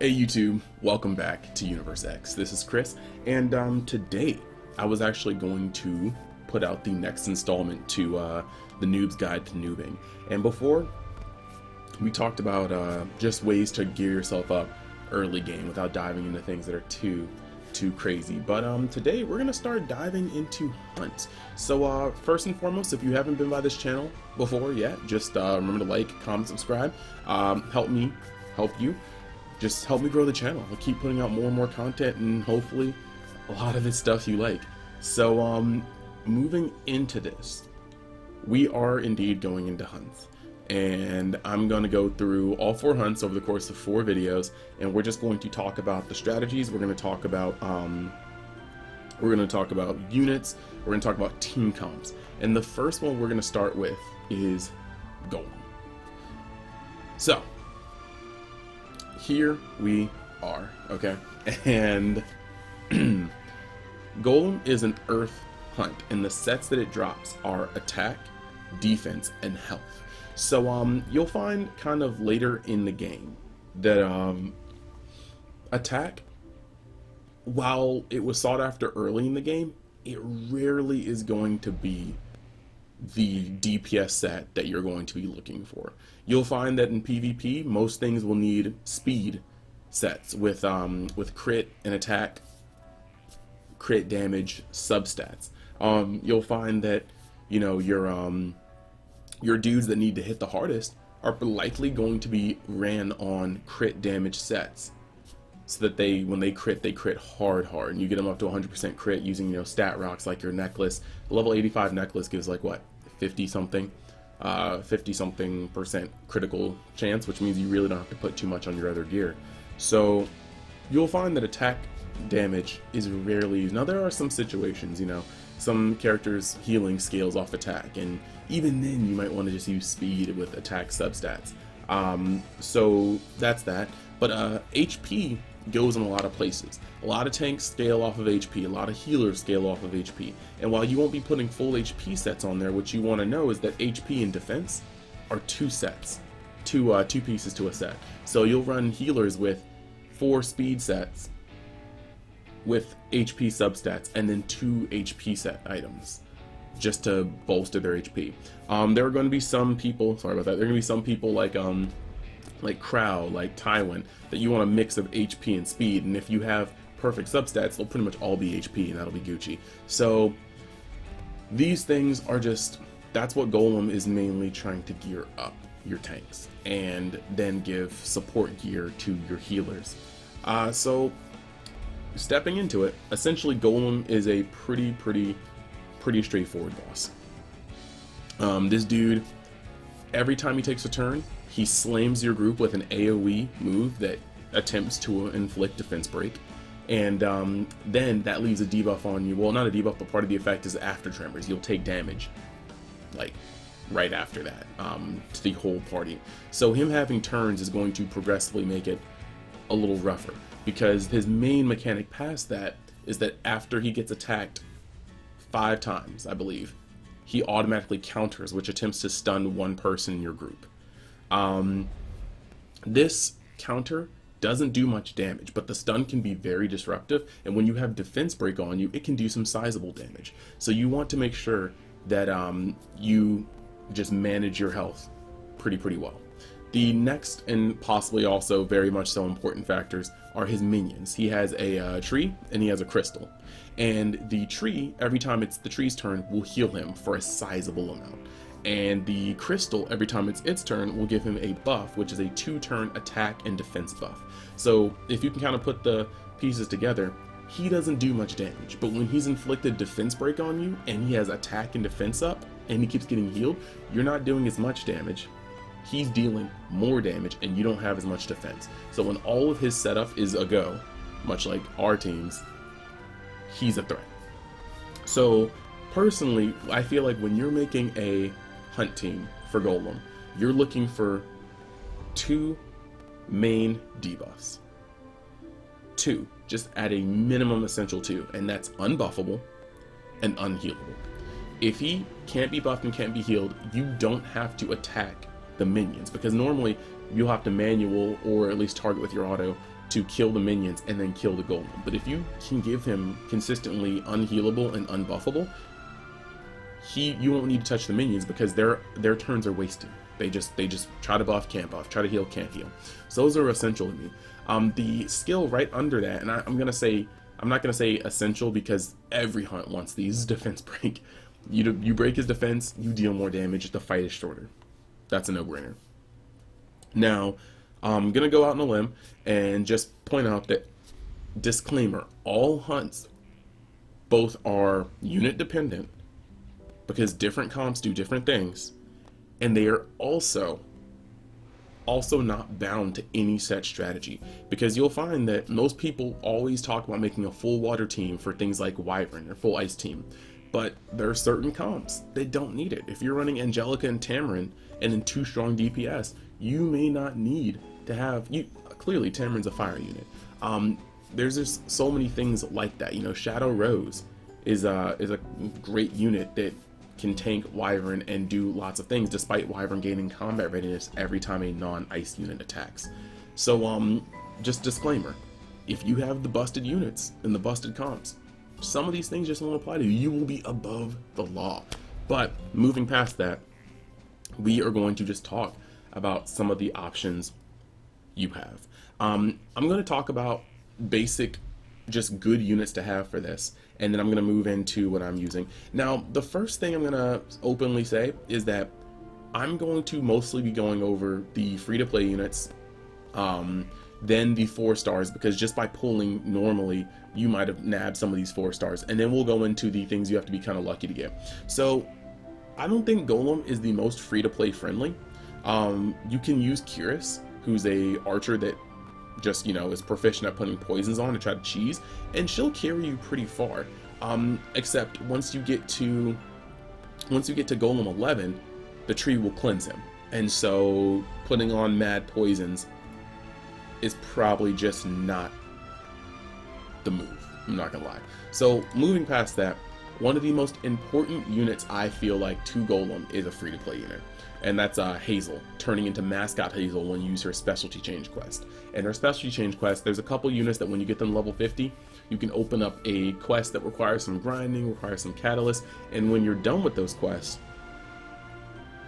Hey YouTube, welcome back to Universe X. This is Chris, and today I was actually going to put out the next installment to the Noob's Guide to Noobing. And before, we talked about just ways to gear yourself up early game without diving into things that are too crazy. But today we're gonna start diving into hunts. So first and foremost, if you haven't been by this channel before yet, just remember to like, comment, subscribe. Help me help you. Just help me grow the channel. I'll keep putting out more and more content, and hopefully a lot of this stuff you like. So moving into this, we are indeed going into hunts, and I'm going to go through all 4 hunts over the course of 4 videos, and we're just going to talk about the strategies. We're going to talk about units. We're going to talk about team comps, and the first one we're going to start with is Golem. So here we are, okay? And Golem is an earth hunt, and the sets that it drops are attack, defense, and health. So you'll find kind of later in the game that attack, while it was sought after early in the game, it rarely is going to be the DPS set that you're going to be looking for. You'll find that in PvP, most things will need speed sets with crit and attack, crit damage substats. You'll find that, you know, your dudes that need to hit the hardest are likely going to be ran on crit damage sets, so that when they crit hard, and you get them up to 100% crit using, you know, stat rocks like your necklace. The level 85 necklace gives like what, 50 something percent critical chance, which means you really don't have to put too much on your other gear. So you'll find that attack damage is rarely used. Now there are some situations, you know, some characters healing scales off attack, and even then you might want to just use speed with attack substats. So that's that. But HP goes in a lot of places. A lot of tanks scale off of HP, a lot of healers scale off of HP. And while you won't be putting full HP sets on there, what you want to know is that HP and defense are 2 sets, two pieces to a set. So you'll run healers with 4 speed sets with HP substats, and then 2 HP set items just to bolster their HP. There are going to be some people, sorry about that, there are going to be some people like Crow, like Tywin, that you want a mix of HP and speed, and if you have perfect substats, they'll pretty much all be HP, and that'll be Gucci. So these things are just, that's what Golem is mainly trying to gear up your tanks, and then give support gear to your healers. So stepping into it, essentially Golem is a pretty straightforward boss. This dude, every time he takes a turn, he slams your group with an AoE move that attempts to inflict defense break, and then that leaves a debuff on you. Well, not a debuff, but part of the effect is after tremors. You'll take damage like right after that to the whole party. So him having turns is going to progressively make it a little rougher, because his main mechanic past that is that after he gets attacked 5 times, I believe, he automatically counters, which attempts to stun one person in your group. This counter doesn't do much damage, but the stun can be very disruptive, and when you have defense break on you, it can do some sizable damage. So you want to make sure that you just manage your health pretty well. The next, and possibly also very much so important factors, are his minions. He has a tree, and he has a crystal. And the tree, every time it's the tree's turn, will heal him for a sizable amount. And the crystal, every time it's its turn, will give him a buff, which is a 2-turn attack and defense buff. So if you can kind of put the pieces together, he doesn't do much damage, but when he's inflicted defense break on you, and he has attack and defense up, and he keeps getting healed, you're not doing as much damage. He's dealing more damage, and you don't have as much defense. So when all of his setup is a go, much like our team's, he's a threat. So personally, I feel like when you're making a hunt team for Golem, you're looking for 2 main debuffs. 2, just at a minimum essential 2, and that's unbuffable and unhealable. If he can't be buffed and can't be healed, you don't have to attack the minions, because normally you'll have to manual or at least target with your auto to kill the minions and then kill the golem. But if you can give him consistently unhealable and unbuffable, you won't need to touch the minions because their turns are wasted. They just try to buff, can't buff, try to heal, can't heal. So those are essential to me. The skill right under that, and I'm not gonna say essential because every hunt wants these, defense break. You break his defense, you deal more damage, the fight is shorter. That's a no-brainer. Now, I'm gonna go out on a limb and just point out that, disclaimer, all hunts both are unit dependent because different comps do different things, and they are also not bound to any set strategy, because you'll find that most people always talk about making a full water team for things like Wyvern or full ice team, but there are certain comps that don't need it. If you're running Angelica and Tamarin and then 2 strong DPS, you may not need to have clearly Tamarin's a fire unit. There's just so many things like that. You know, Shadow Rose is a great unit that can tank Wyvern and do lots of things, despite Wyvern gaining combat readiness every time a non-ice unit attacks. So just disclaimer, if you have the busted units and the busted comps, some of these things just won't apply to you. You will be above the law. But moving past that, we are going to just talk about some of the options you have. I'm going to talk about basic, just good units to have for this, and then I'm going to move into what I'm using. Now, the first thing I'm going to openly say is that I'm going to mostly be going over the free-to-play units, then the 4 stars, because just by pulling normally, you might have nabbed some of these 4 stars, and then we'll go into the things you have to be kind of lucky to get. So, I don't think Golem is the most free-to-play friendly. You can use Curious, who's a archer that just, you know, is proficient at putting poisons on to try to cheese, and she'll carry you pretty far. Except once you get to Golem 11, the tree will cleanse him, and so putting on mad poisons is probably just not the move. I'm not gonna lie. So moving past that, one of the most important units I feel like to Golem is a free-to-play unit, and that's Hazel, turning into Mascot Hazel when you use her specialty change quest. And her specialty change quest, there's a couple units that when you get them level 50, you can open up a quest that requires some grinding, requires some catalyst, and when you're done with those quests,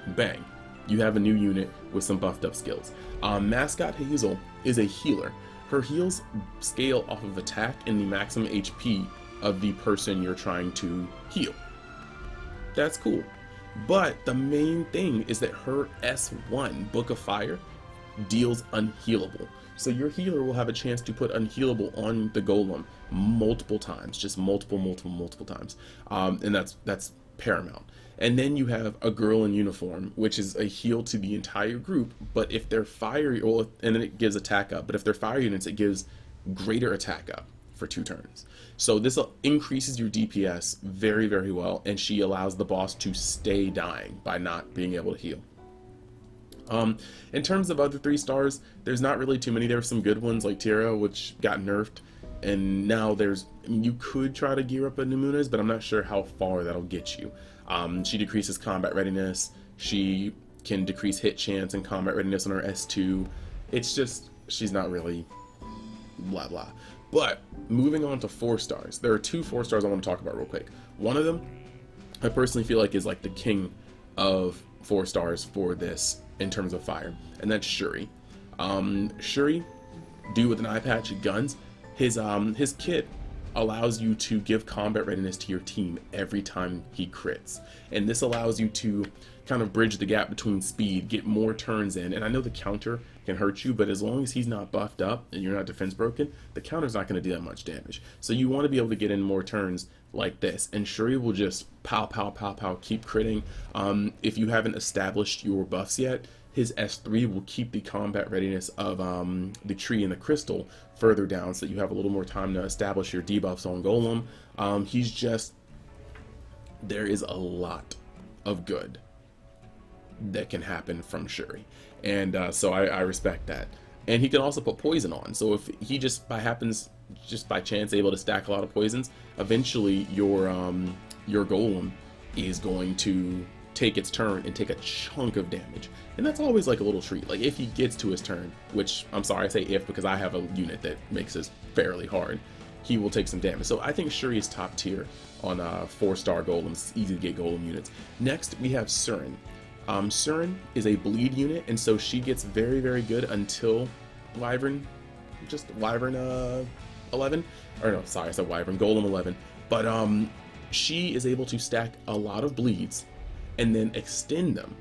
bang, you have a new unit with some buffed up skills. Mascot Hazel is a healer. Her heals scale off of attack and the maximum HP of the person you're trying to heal. That's cool. But the main thing is that her S1, Book of Fire, deals unhealable. So your healer will have a chance to put unhealable on the Golem multiple times, just multiple times. And that's paramount. And then you have a Girl in Uniform, which is a heal to the entire group, but if they're fire, well, and then it gives attack up, but if they're fire units, it gives greater attack up for 2 turns. So this increases your DPS very, very well, and she allows the boss to stay dying by not being able to heal. In terms of other 3 stars, there's not really too many. There are some good ones like Tira, which got nerfed, and now you could try to gear up a Numunez, but I'm not sure how far that'll get you. She decreases combat readiness, she can decrease hit chance and combat readiness on her S2. It's just, she's not really blah blah. But moving on to 4 stars, there are 2 4 stars I want to talk about real quick. One of them I personally feel like is like the king of 4 stars for this in terms of fire, and that's Sheree. Sheree, dude with an eye patch and guns, his kit allows you to give combat readiness to your team every time he crits, and this allows you to kind of bridge the gap between speed, get more turns in. And I know the counter can hurt you, but as long as he's not buffed up and you're not defense broken, the counter's not going to do that much damage. So you want to be able to get in more turns like this, and Sheree will just pow pow pow pow keep critting. If you haven't established your buffs yet, his S3 will keep the combat readiness of the tree and the crystal further down, so that you have a little more time to establish your debuffs on Golem. He's just, there is a lot of good that can happen from Sheree, and so I respect that. And he can also put poison on, so if he just by chance able to stack a lot of poisons, eventually your Golem is going to take its turn and take a chunk of damage. And that's always like a little treat. Like if he gets to his turn, which I'm sorry I say if because I have a unit that makes this fairly hard, he will take some damage. So I think Sheree is top tier on 4-star golems, easy to get golem units. Next we have Suren. Suren is a bleed unit, and so she gets very, very good until Wyvern, just Wyvern 11, or no, sorry, I said Wyvern, Golem 11. But she is able to stack a lot of bleeds and then extend them,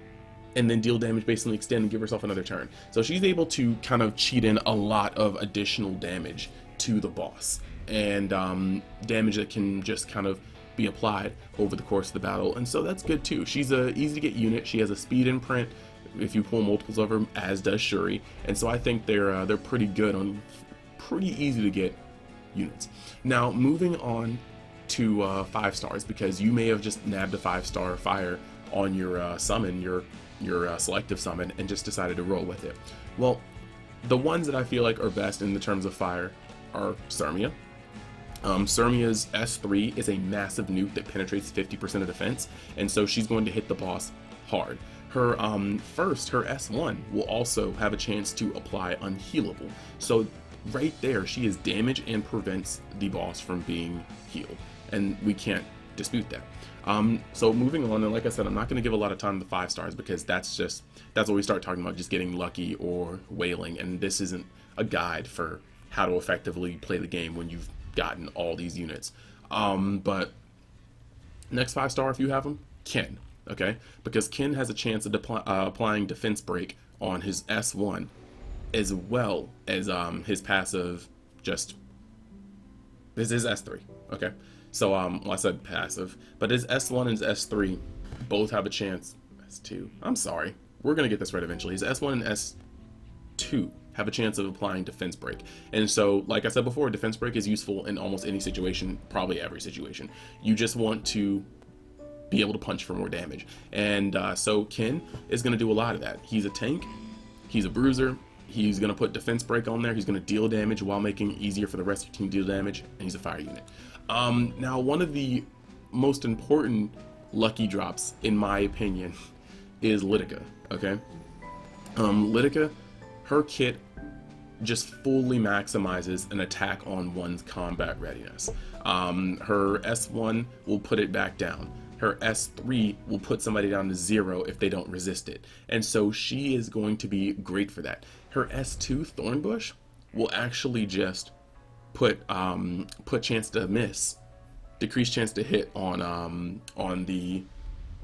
and then deal damage based on the extend and give herself another turn. So she's able to kind of cheat in a lot of additional damage to the boss, and damage that can just kind of be applied over the course of the battle, and so that's good too. She's a easy to get unit. She has a speed imprint if you pull multiples of her, as does Sheree, and so I think they're pretty good on pretty easy to get units. Now moving on to 5 stars, because you may have just nabbed a 5-star fire on your summon, your selective summon, and just decided to roll with it. Well, the ones that I feel like are best in the terms of fire are Sirmia. Sirmia's S3 is a massive nuke that penetrates 50% of defense, and so she's going to hit the boss hard. Her her S1 will also have a chance to apply unhealable. So right there, she is damage and prevents the boss from being healed, and we can't dispute that. So moving on, and like I said, I'm not going to give a lot of time to 5 stars because that's what we start talking about, just getting lucky or wailing, and this isn't a guide for how to effectively play the game when you've gotten all these units. But next 5-star, if you have them, Ken, okay? Because Ken has a chance of applying defense break on his S1 as well as his passive, just his S3, okay? So well, I said passive, but his S1 and his S3 both have a chance. S2, I'm sorry, we're gonna get this right eventually. His S1 and S2 have a chance of applying defense break, and so like I said before, defense break is useful in almost any situation, probably every situation. You just want to be able to punch for more damage, and so Ken is going to do a lot of that. He's a tank, he's a bruiser, he's going to put defense break on there, he's going to deal damage while making it easier for the rest of your team to deal damage, and he's a fire unit. Now one of the most important lucky drops in my opinion is Lita, okay? Lita, her kit just fully maximizes an attack on one's combat readiness. Her S1 will put it back down. Her S3 will put somebody down to 0 if they don't resist it. And so she is going to be great for that. Her S2 Thornbush will actually just put chance to miss, decreased chance to hit on the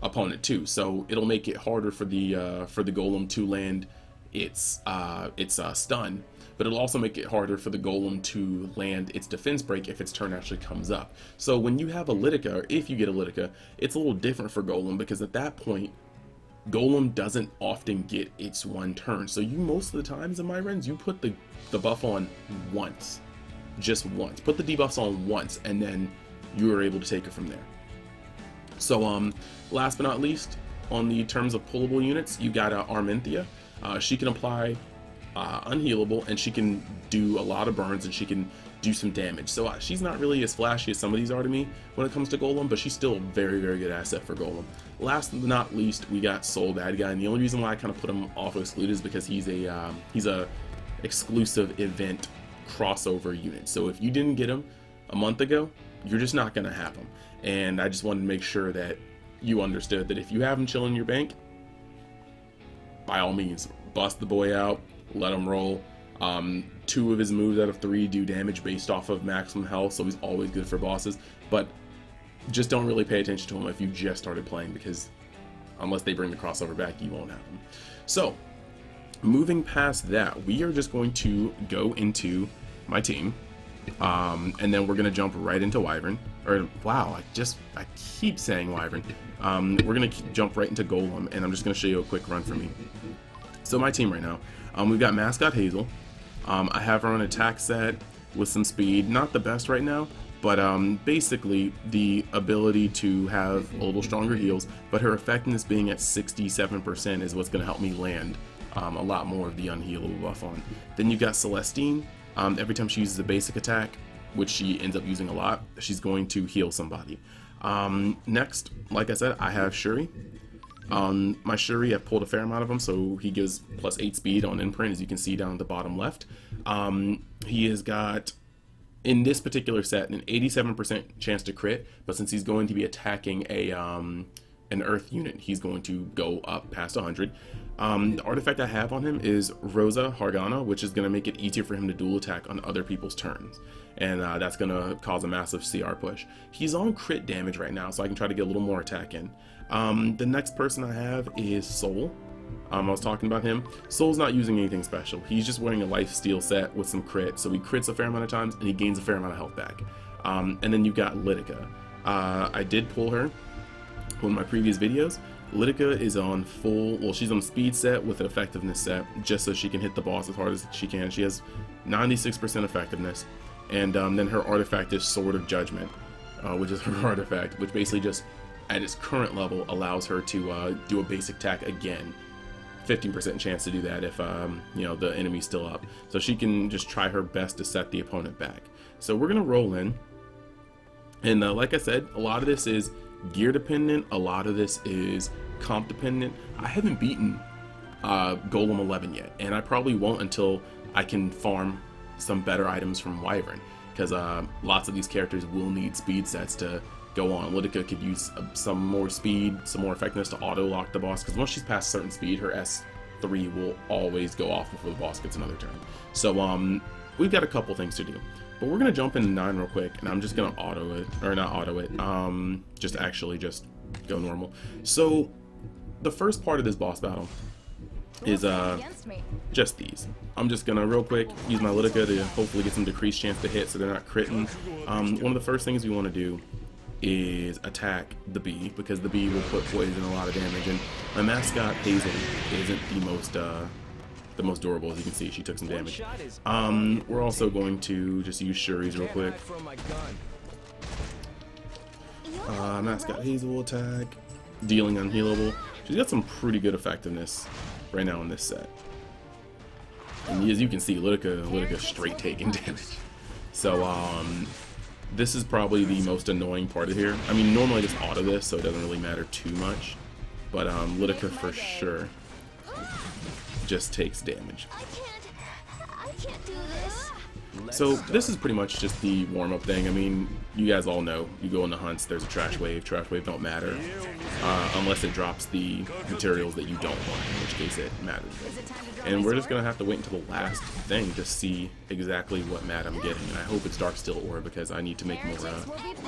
opponent too. So it'll make it harder for the golem to land its stun, but it'll also make it harder for the golem to land its defense break if its turn actually comes up. So when you have a Lita, or if you get a Lita, it's a little different for golem, because at that point golem doesn't often get its one turn. So you, most of the times in my runs, you put the buff on once, just once. Put the debuffs on once, and then you are able to take it from there. So last but not least, on the terms of pullable units, you got Armenthea. She can apply unhealable, and she can do a lot of burns, and she can do some damage. So she's not really as flashy as some of these are to me when it comes to golem, but she's still a very, very good asset for golem. Last but not least, we got Soul Bad Guy, and the only reason why I kind of put him off of excluded is because he's a exclusive event crossover unit. So if you didn't get him a month ago, you're just not gonna have him. And I just wanted to make sure that you understood that if you have him chilling in your bank, by all means, bust the boy out, let him roll. 2 of his moves out of 3 do damage based off of maximum health, so he's always good for bosses. But just don't really pay attention to him if you just started playing, because unless they bring the crossover back, you won't have him. So moving past that, we are just going to go into my team, and then we're going to jump right into Wyvern. Or wow, I keep saying Wyvern. We're going to jump right into Golem, and I'm just going to show you a quick run for me. So my team right now, we've got Mascot Hazel. I have her on attack set with some speed, not the best right now, but basically the ability to have a little stronger heals, but her effectiveness being at 67% is what's going to help me land a lot more of the unhealable buff on. Then you've got Celestine. Every time she uses a basic attack, which she ends up using a lot, she's going to heal somebody. Next, like I said, I have Sheree. My Sheree, I've pulled a fair amount of him, so he gives +8 speed on imprint, as you can see down at the bottom left. He has got, in this particular set, an 87% chance to crit, but since he's going to be attacking an earth unit, he's going to go up past 100. The artifact I have on him is Rosa Hargana, which is going to make it easier for him to dual attack on other people's turns, and that's going to cause a massive CR push. He's on crit damage right now, so I can try to get a little more attack in. The next person I have is Soul. I was talking about him. Soul's not using anything special. He's just wearing a lifesteal set with some crit, so he crits a fair amount of times and he gains a fair amount of health back. And then you've got Lita. I did pull her in my previous videos. Lita is on full, well, she's on speed set with an effectiveness set, just so she can hit the boss as hard as she can. She has 96% effectiveness, and then her artifact is Sword of Judgment, which is her artifact, which basically just, at its current level, allows her to do a basic attack again. 15% chance to do that if you know, the enemy's still up. So she can just try her best to set the opponent back. So we're gonna roll in, and like I said, a lot of this is gear dependent, a lot of this is comp dependent. I haven't beaten Golem 11 yet, and I probably won't until I can farm some better items from Wyvern, because lots of these characters will need speed sets to go on. Lita could use some more speed, some more effectiveness to auto lock the boss, because once she's past a certain speed, her S3 will always go off before the boss gets another turn. So we've got a couple things to do. But we're gonna jump into 9 real quick, and I'm just gonna auto it, or not auto it, just actually just go normal. So the first part of this boss battle is just these. I'm just gonna real quick use my Lita to hopefully get some decreased chance to hit, so they're not critting. One of the first things we want to do is attack the bee, because the bee will put poison a lot of damage, and my mascot Hazel isn't the most durable. As you can see, she took some damage. We're also going to just use Sheree's real quick. Mascot Hazel will attack, dealing unhealable. She's got some pretty good effectiveness right now in this set. And as you can see, Lita straight taking damage. So this is probably the most annoying part of here. I mean, normally I just auto this, so it doesn't really matter too much. But Lita for sure just takes damage. I can't do this. So this is pretty much just the warm-up thing. I mean, you guys all know, you go in the hunts, there's a trash wave. Trash wave don't matter unless it drops the materials that you don't want, in which case it matters. And we're just gonna have to wait until the last thing to see exactly what mat I'm getting. And I hope it's Dark Steel ore, because I need to make more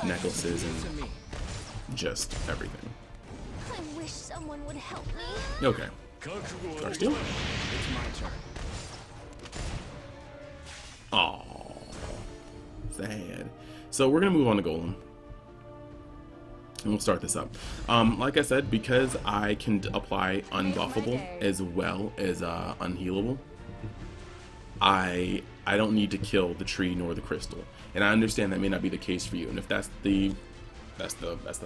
necklaces and just everything. I wish someone would help me. Okay. Dark Steel? It's my turn. Aww. Sad. So we're gonna move on to Golem. And we'll start this up. Like I said, because I can apply unbuffable as well as unhealable, I don't need to kill the tree nor the crystal. And I understand that may not be the case for you. And if that's the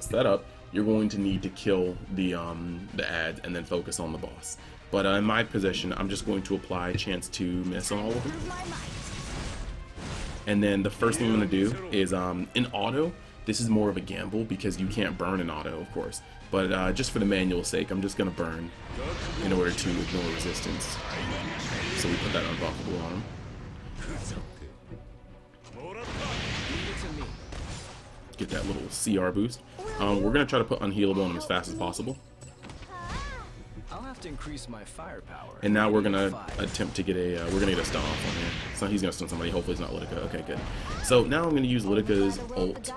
setup, you're going to need to kill the ads and then focus on the boss. But in my position, I'm just going to apply chance to miss on all of them. And then the first thing I'm going to do is in auto, this is more of a gamble because you can't burn in auto, of course. But just for the manual sake, I'm just going to burn in order to ignore resistance. So we put that unbuffable on him. Get that little CR boost. We're going to try to put unhealable on him as fast as possible. I'll have to increase my firepower. And now we're going to attempt to get a, we're going to get a stun off on here. So he's going to stun somebody. Hopefully it's not Lita. Okay, good. So now I'm going to use Lita's ult,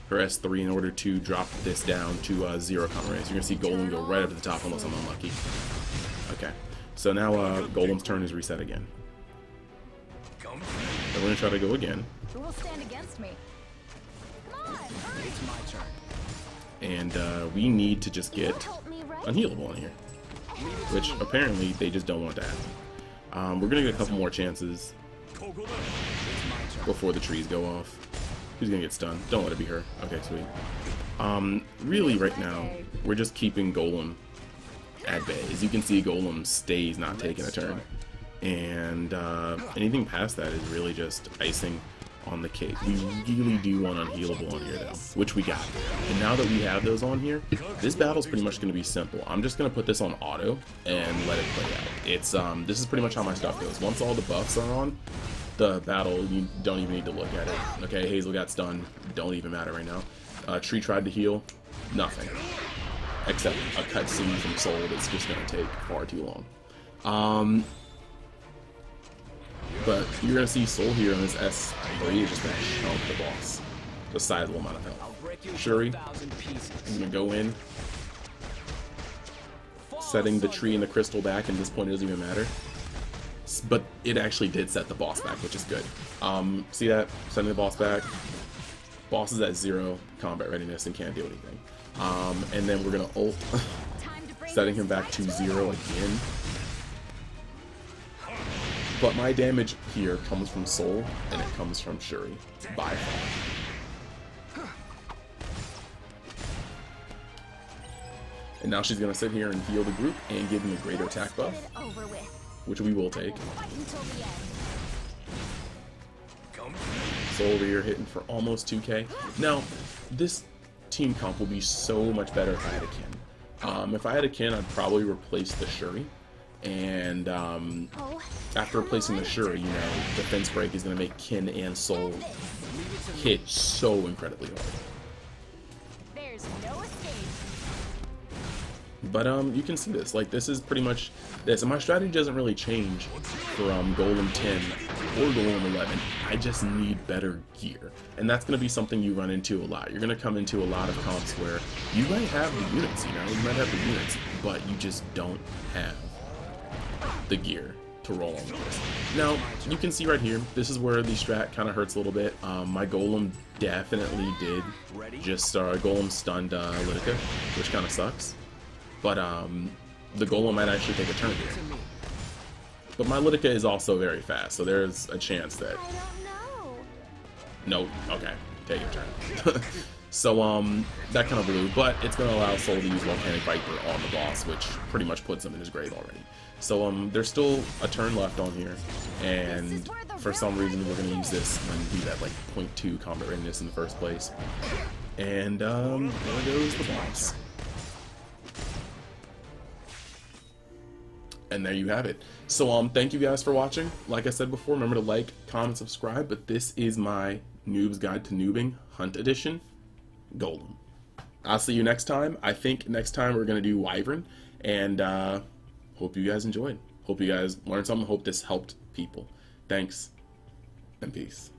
her S3, in order to drop this down to 0 counter raise. You're going to see Golem go right up to the top unless I'm unlucky. Okay. So now Golem's turn is reset again. And we're going to try to go again. Who will stand against me? It's my turn. And we need to just get unhealable on here, which apparently they just don't want to happen. We're gonna get a couple more chances before the trees go off. Who's gonna get stunned? Don't let it be her. Okay, sweet. Really right now, we're just keeping Golem at bay. As you can see, Golem stays not taking a turn. And anything past that is really just icing on the cape. We really do want unhealable on here though, which we got. And now that we have those on here, this battle's pretty much going to be simple. I'm just going to put this on auto and let it play out. It's this is pretty much how my stuff goes. Once all the buffs are on, the battle, you don't even need to look at it. Okay, Hazel got stunned. Don't even matter right now. Tree tried to heal. Nothing. Except a cutscene from Soul that's just going to take far too long. But you're going to see Soul here on this S3 is just going to chunk the boss. A sizable amount of health. Sheree, I'm going to go in, setting the tree and the crystal back, and at this point it doesn't even matter. But it actually did set the boss back, which is good. See that? Setting the boss back. Boss is at 0 combat readiness and can't do anything. And then we're going to ult, setting him back to 0 again. But my damage here comes from Soul, and it comes from Sheree, by far. And now she's going to sit here and heal the group and give me a greater attack buff, which we will take. Soul over here hitting for almost 2k. Now, this team comp will be so much better if I had a Kin. If I had a Kin, I'd probably replace the Sheree. And after replacing the Sheree, you know, defense break is going to make Kin and Soul hit so incredibly hard. There's no escape. But you can see this. Like, this is pretty much this. And my strategy doesn't really change from Golem 10 or Golem 11. I just need better gear. And that's going to be something you run into a lot. You're going to come into a lot of comps where you might have the units, you know, you might have the units, but you just don't have the gear to roll on with this. Now, you can see right here, this is where the strat kind of hurts a little bit. My Golem definitely did just Golem stunned Lita, which kind of sucks. But the Golem might actually take a turn here. But my Lita is also very fast, so there's a chance that... I don't know. No, okay, take your turn. So that kind of blew, but it's going to allow Soul to use Volcanic Viper on the boss, which pretty much puts him in his grave already. So there's still a turn left on here, and for some reason we're going to use this and do that like 0.2 combat readiness in the first place. And there goes the boss. And there you have it. So thank you guys for watching. Like I said before, remember to like, comment, subscribe. But this is my Noob's Guide to Noobing Hunt Edition Golem. I'll see you next time. I think next time we're going to do Wyvern. And hope you guys enjoyed. Hope you guys learned something. Hope this helped people. Thanks and peace.